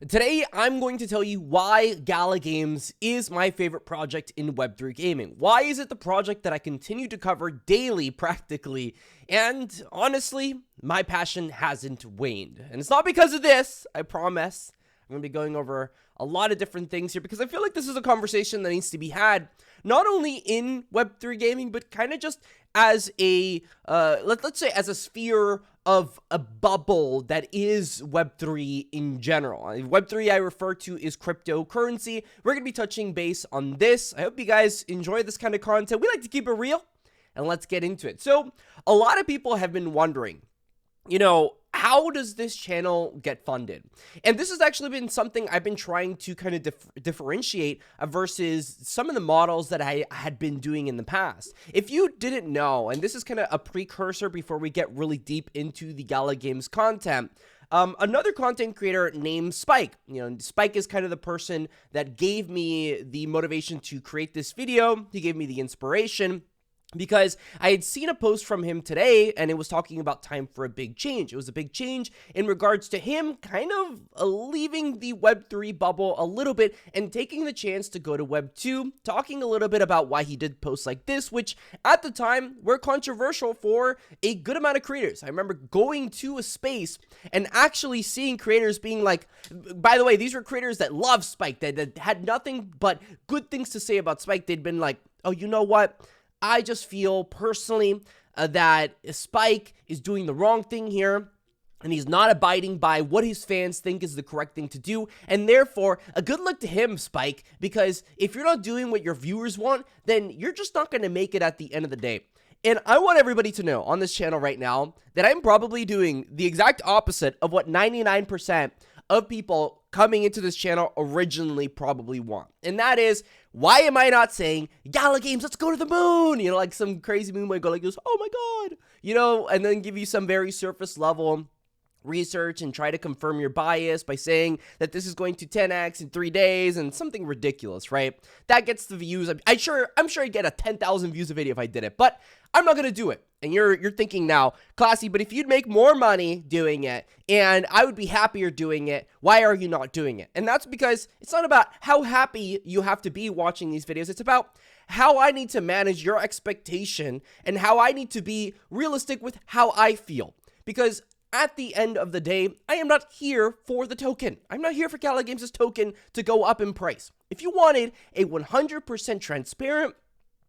Today, I'm going to tell you why Gala Games is my favorite project in Web3 gaming. Why is it the project that I continue to cover daily, practically? And honestly, my passion hasn't waned. And it's not because of this, I promise. I'm going to be going over a lot of different things here because I feel like this is a conversation that needs to be had not only in Web3 gaming, but kind of just as a, let's say as a sphere of a bubble that is Web3 in general. Web3 I refer to is cryptocurrency. We're going to be touching base on this. I hope you guys enjoy this kind of content. We like to keep it real, and let's get into it. So a lot of people have been wondering, how does this channel get funded? And this has actually been something I've been trying to kind of differentiate versus some of the models that I had been doing in the past. If you didn't know, and this is kind of a precursor before we get really deep into the Gala Games content, another content creator named Spike. Spike is kind of the person that gave me the motivation to create this video. He gave me the inspiration, because I had seen a post from him today and it was talking about time for a big change. It was a big change in regards to him kind of leaving the Web3 bubble a little bit and taking the chance to go to Web2, talking a little bit about why he did posts like this, which at the time were controversial for a good amount of creators. I remember going to a space and actually seeing creators being like, by the way, these were creators that love Spike, that had nothing but good things to say about Spike. They'd been like, oh, you know what? I just feel personally that Spike is doing the wrong thing here, and he's not abiding by what his fans think is the correct thing to do, and therefore, a good luck to him, Spike, because if you're not doing what your viewers want, then you're just not going to make it at the end of the day. And I want everybody to know on this channel right now that I'm probably doing the exact opposite of what 99% of people coming into this channel originally probably want. And that is, why am I not saying, Gala Games, let's go to the moon? Like some crazy moon might go like this, oh my god, and then give you some very surface level research and try to confirm your bias by saying that this is going to 10x in 3 days and something ridiculous, right? That gets the views. I'm sure I'd get a 10,000 views a video if I did it, but I'm not going to do it. And you're thinking now, Classy, but if you'd make more money doing it and I would be happier doing it, why are you not doing it? And that's because it's not about how happy you have to be watching these videos. It's about how I need to manage your expectation and how I need to be realistic with how I feel. Because at the end of the day, I am not here for the token. I'm not here for Gala Games' token to go up in price. If you wanted a 100% transparent,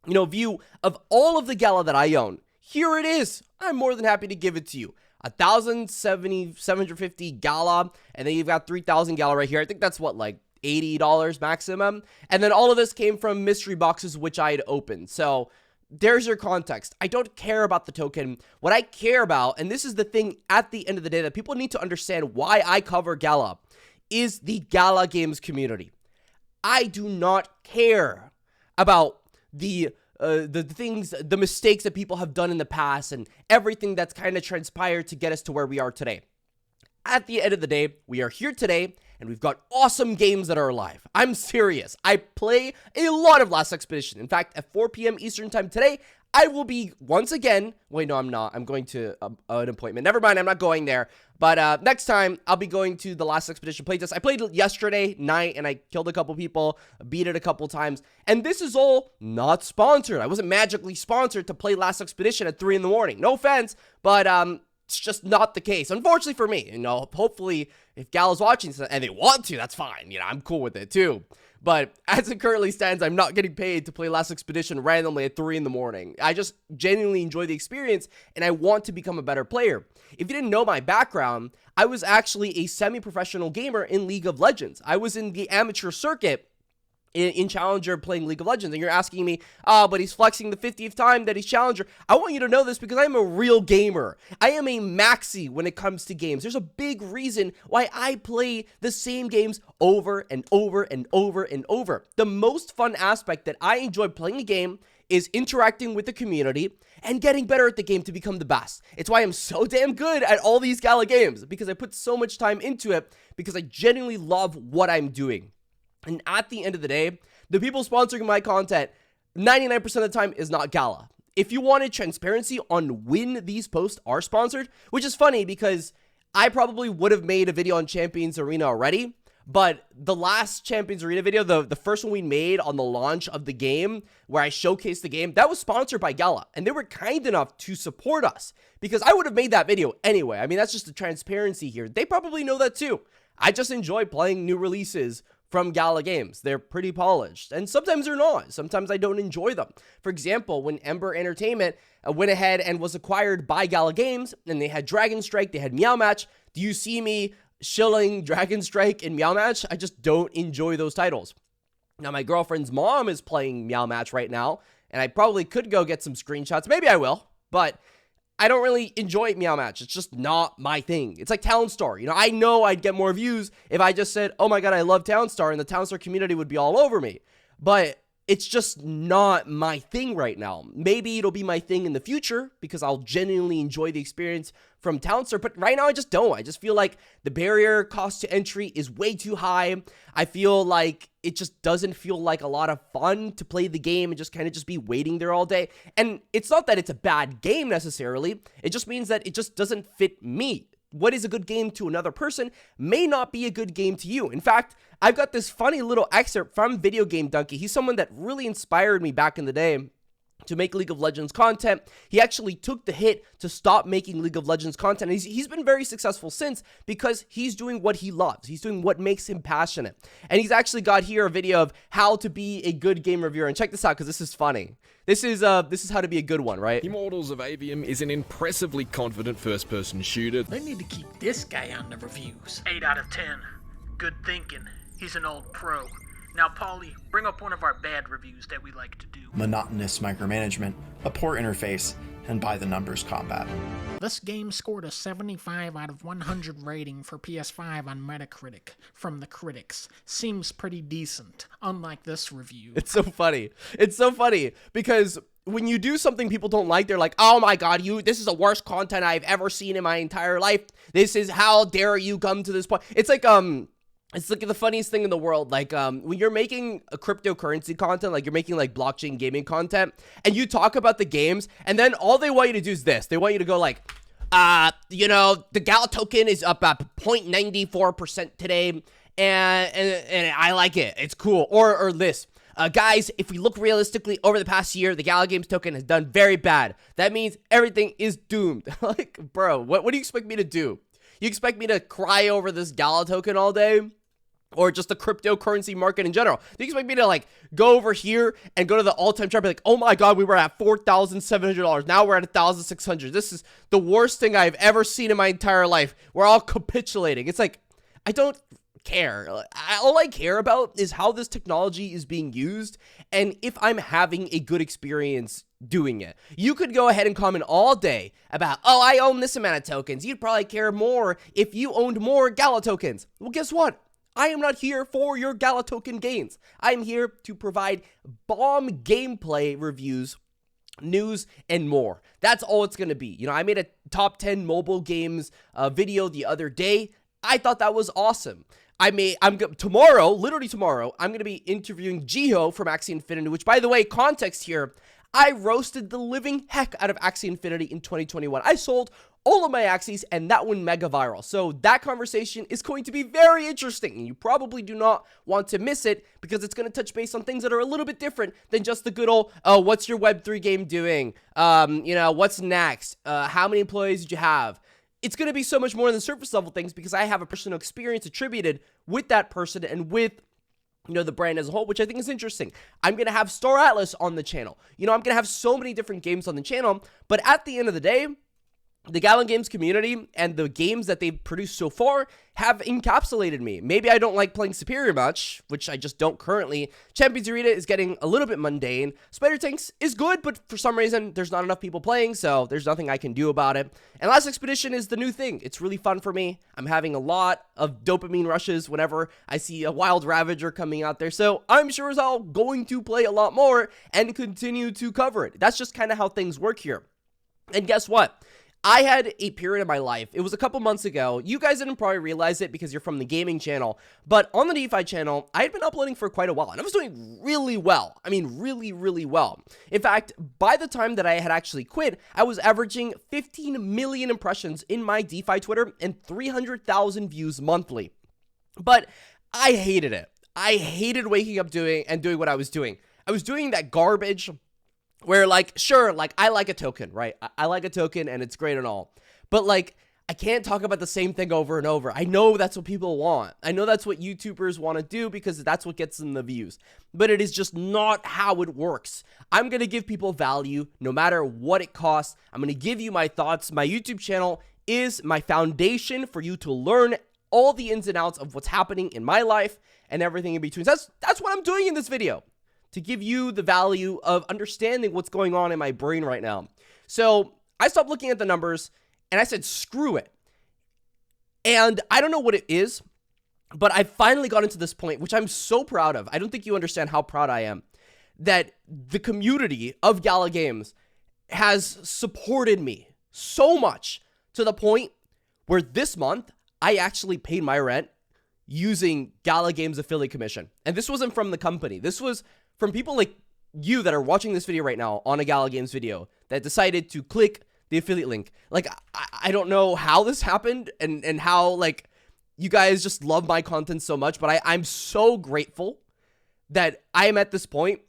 view of all of the Gala that I own, here it is. I'm more than happy to give it to you. 750 Gala, and then you've got 3,000 Gala right here. I think that's what, like $80 maximum. And then all of this came from mystery boxes, which I had opened. So there's your context. I don't care about the token. What I care about, and this is the thing at the end of the day that people need to understand why I cover Gala, is the Gala Games community. I do not care about the things, the mistakes that people have done in the past and everything that's kind of transpired to get us to where we are today. At the end of the day, we are here today and we've got awesome games that are alive. I'm serious. I play a lot of Last Expedition. In fact, at 4 p.m. Eastern time today, I will be once again, wait, no, I'm not. I'm going to an appointment. Never mind, I'm not going there. But next time, I'll be going to the Last Expedition playtest. I played yesterday night, and I killed a couple people, beat it a couple times. And this is all not sponsored. I wasn't magically sponsored to play Last Expedition at 3 in the morning. No offense, but it's just not the case. Unfortunately for me, hopefully if Gala's watching this and they want to, that's fine. I'm cool with it too. But as it currently stands, I'm not getting paid to play Last Expedition randomly at 3 in the morning. I just genuinely enjoy the experience and I want to become a better player. If you didn't know my background, I was actually a semi-professional gamer in League of Legends. I was in the amateur circuit in Challenger playing League of Legends, and you're asking me, but he's flexing the 50th time that he's Challenger. I want you to know this because I'm a real gamer. I am a maxi when it comes to games. There's a big reason why I play the same games over and over and over and over. The most fun aspect that I enjoy playing a game is interacting with the community and getting better at the game to become the best. It's why I'm so damn good at all these Gala games, because I put so much time into it, because I genuinely love what I'm doing. And at the end of the day, the people sponsoring my content, 99% of the time is not Gala. If you wanted transparency on when these posts are sponsored, which is funny because I probably would have made a video on Champions Arena already, But the last Champions Arena video, the first one we made on the launch of the game, where I showcased the game, that was sponsored by Gala. And they were kind enough to support us, because I would have made that video anyway. I mean, that's just the transparency here. They probably know that too. I just enjoy playing new releases from Gala games. They're pretty polished, and sometimes they're not. Sometimes I don't enjoy them. For example, when Ember Entertainment went ahead and was acquired by Gala Games, and they had Dragon Strike, they had Meow Match, do you see me shilling Dragon Strike and Meow Match? I just don't enjoy those titles. Now, my girlfriend's mom is playing Meow Match right now, and I probably could go get some screenshots. Maybe I will, but I don't really enjoy Meow Match. It's just not my thing. It's like Townstar. You know I'd get more views if I just said, oh my god, I love Townstar, and the Townstar community would be all over me. But it's just not my thing right now. Maybe it'll be my thing in the future, because I'll genuinely enjoy the experience from Townstar, but right now I just don't. I just feel like the barrier cost to entry is way too high. I feel like it just doesn't feel like a lot of fun to play the game and just kind of just be waiting there all day. And it's not that it's a bad game necessarily. It just means that it just doesn't fit me. What is a good game to another person may not be a good game to you. In fact, I've got this funny little excerpt from Video Game Donkey. He's someone that really inspired me back in the day to make League of Legends content. He actually took the hit to stop making League of Legends content. And he's been very successful since, because he's doing what he loves. He's doing what makes him passionate. And he's actually got here a video of how to be a good game reviewer. And check this out, because this is funny. This is how to be a good one, right? Immortals of Avium is an impressively confident first-person shooter. They need to keep this guy on the reviews. 8 out of 10. Good thinking. He's an old pro. Now, Paulie, bring up one of our bad reviews that we like to do. Monotonous micromanagement, a poor interface, and by-the-numbers combat. This game scored a 75 out of 100 rating for PS5 on Metacritic from the critics. Seems pretty decent, unlike this review. It's so funny. It's so funny, because when you do something people don't like, they're like, oh my god, this is the worst content I've ever seen in my entire life. This is, how dare you come to this point. It's like the funniest thing in the world. Like, when you're making a cryptocurrency content, like you're making like blockchain gaming content, and you talk about the games, and then all they want you to do is this. They want you to go like, the Gala token is up at 0.94% today, and I like it. It's cool. Or this. Guys, if we look realistically over the past year, the Gala Games token has done very bad. That means everything is doomed. Like, bro, what do you expect me to do? You expect me to cry over this Gala token all day? Or just the cryptocurrency market in general? Do you expect me to like go over here and go to the all-time chart and be like, oh my god, we were at $4,700, now we're at $1,600. This is the worst thing I've ever seen in my entire life. We're all capitulating. It's like, I don't care. All I care about is how this technology is being used, and if I'm having a good experience doing it. You could go ahead and comment all day about, oh, I own this amount of tokens. You'd probably care more if you owned more Gala tokens. Well, guess what? I am not here for your Gala token gains. I am here to provide bomb gameplay reviews, news, and more. That's all it's going to be. I made a top 10 mobile games video the other day. I thought that was awesome. Tomorrow, literally tomorrow, I'm going to be interviewing Jiho from Axie Infinity, which, by the way, context here, I roasted the living heck out of Axie Infinity in 2021. I sold all of my Axies, and that went mega viral. So that conversation is going to be very interesting, and you probably do not want to miss it, because it's going to touch base on things that are a little bit different than just the good old, what's your Web3 game doing? What's next? How many employees did you have? It's going to be so much more than surface level things, because I have a personal experience attributed with that person and with the brand as a whole, which I think is interesting. I'm going to have Star Atlas on the channel. I'm going to have so many different games on the channel, but at the end of the day, the Gala Games community and the games that they've produced so far have encapsulated me. Maybe I don't like playing Superior much, which I just don't currently. Champions Arena is getting a little bit mundane. Spider Tanks is good, but for some reason, there's not enough people playing, so there's nothing I can do about it. And Last Expedition is the new thing. It's really fun for me. I'm having a lot of dopamine rushes whenever I see a Wild Ravager coming out there, so I'm sure as hell going to play a lot more and continue to cover it. That's just kind of how things work here. And guess what? I had a period of my life, it was a couple months ago. You guys didn't probably realize it because you're from the gaming channel, but on the DeFi channel, I had been uploading for quite a while, and I was doing really well. I mean, really, really well. In fact, by the time that I had actually quit, I was averaging 15 million impressions in my DeFi Twitter and 300,000 views monthly. But I hated it. I hated waking up doing what I was doing. I was doing that garbage where, like, sure, like, I like a token, right? I like a token and it's great and all. But, like, I can't talk about the same thing over and over. I know that's what people want. I know that's what YouTubers want to do because that's what gets them the views. But it is just not how it works. I'm going to give people value no matter what it costs. I'm going to give you my thoughts. My YouTube channel is my foundation for you to learn all the ins and outs of what's happening in my life and everything in between. So that's what I'm doing in this video, to give you the value of understanding what's going on in my brain right now. So I stopped looking at the numbers and I said, screw it. And I don't know what it is, but I finally got into this point, which I'm so proud of. I don't think you understand how proud I am that the community of Gala Games has supported me so much to the point where this month I actually paid my rent using Gala Games affiliate commission. And this wasn't from the company. This was from people like you that are watching this video right now on a Gala Games video that decided to click the affiliate link. Like, I don't know how this happened and how, like, you guys just love my content so much, but I'm so grateful that I am at this point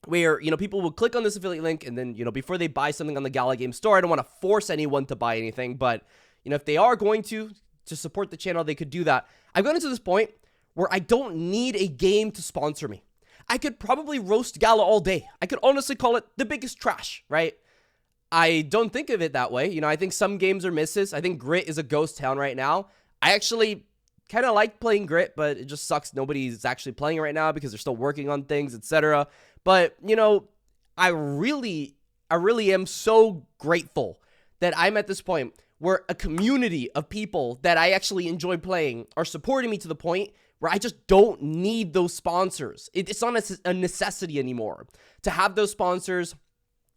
where, you know, people will click on this affiliate link and then, you know, before they buy something on the Gala Games store, I don't want to force anyone to buy anything, but, you know, if they are going to support the channel, they could do that. I've gotten to this point where I don't need a game to sponsor me. I could probably roast Gala all day. I could honestly call it the biggest trash, right? I don't think of it that way. You know, I think some games are misses. I think Grit is a ghost town right now. I actually kind of like playing Grit, but it just sucks nobody's actually playing it right now because they're still working on things, etc. But, you know, I really am so grateful that I'm at this point where a community of people that I actually enjoy playing are supporting me to the point where I just don't need those sponsors. It's not a necessity anymore to have those sponsors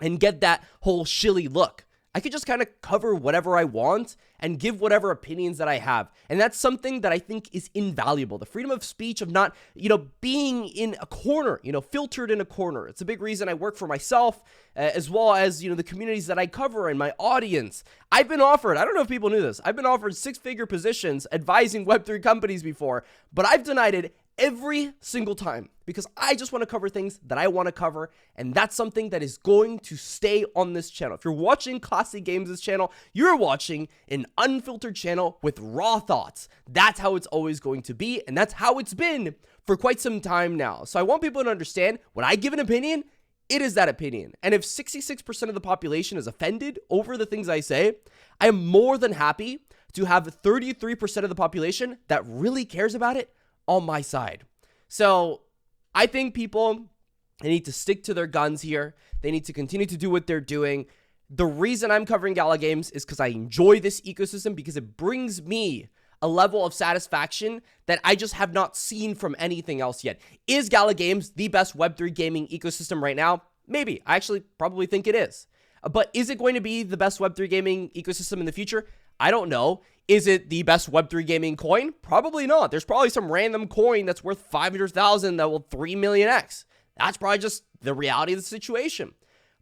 and get that whole shilly look. I could just kind of cover whatever I want and give whatever opinions that I have. And that's something that I think is invaluable. The freedom of speech of not, you know, being in a corner, you know, filtered in a corner. It's a big reason I work for myself, as well as, you know, the communities that I cover and my audience. I've been offered, I don't know if people knew this, I've been offered 6-figure positions advising Web3 companies before, but I've denied it every single time because I just want to cover things that I want to cover, and that's something that is going to stay on this channel. If you're watching Classy Games' channel, you're watching an unfiltered channel with raw thoughts. That's how it's always going to be, and that's how it's been for quite some time now. So I want people to understand when I give an opinion, it is that opinion. And if 66% of the population is offended over the things I say, I am more than happy to have 33% of the population that really cares about it on my side. So I think people, they need to stick to their guns here. They need to continue to do what they're doing. The reason I'm covering Gala Games is because I enjoy this ecosystem, because it brings me a level of satisfaction that I just have not seen from anything else yet. Is Gala Games the best Web3 gaming ecosystem right now? Maybe. I actually probably think it is. But is it going to be the best Web3 gaming ecosystem in the future? I don't know. Is it the best Web3 gaming coin? Probably not. There's probably some random coin that's worth 500,000 that will 3 million X. That's probably just the reality of the situation.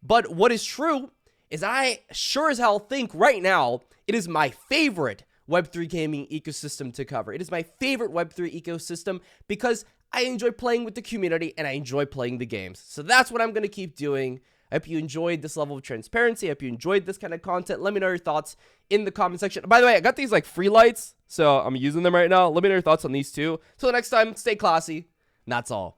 But what is true is I sure as hell think right now it is my favorite Web3 gaming ecosystem to cover. It is my favorite Web3 ecosystem because I enjoy playing with the community and I enjoy playing the games. So that's what I'm going to keep doing. I hope you enjoyed this level of transparency. I hope you enjoyed this kind of content. Let me know your thoughts in the comment section. By the way, I got these like free lights, so I'm using them right now. Let me know your thoughts on these too. Till next time, stay classy. And that's all.